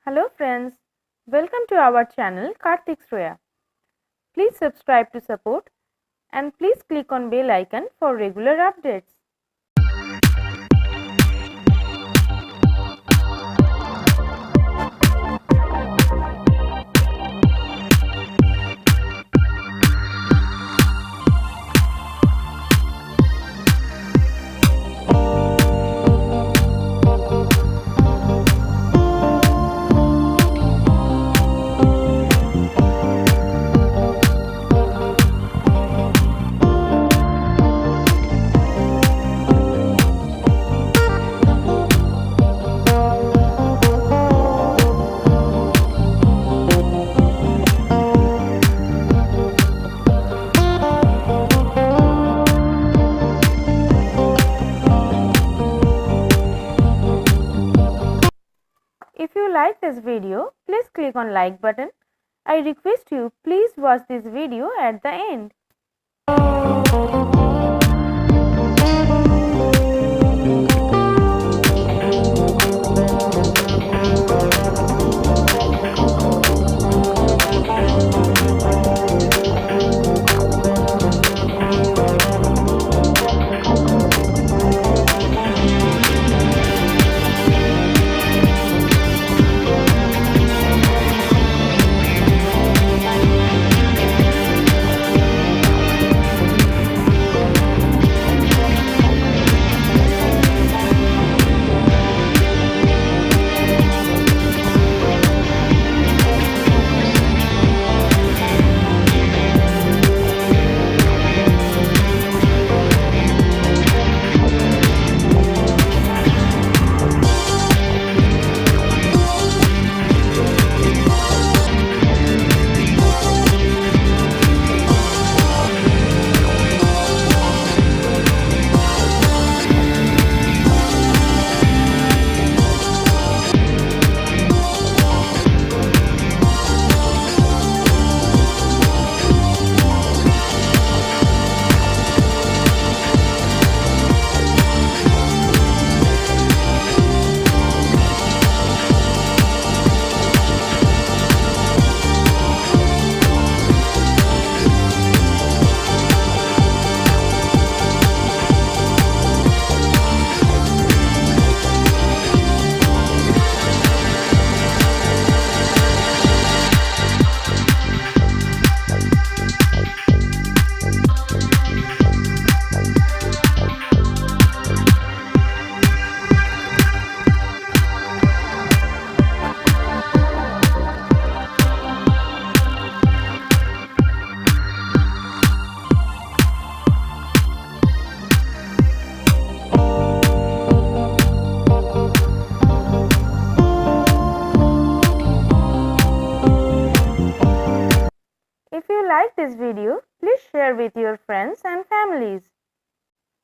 Hello friends, welcome to our channel Kartick Sreya. Please subscribe to support and please click on bell icon for regular updates. If you like this video, please click on like button. I request you please watch this video at the end. If you like this video, please share with your friends and families.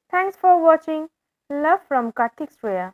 Thanks for watching. Love from Kartick Sreya.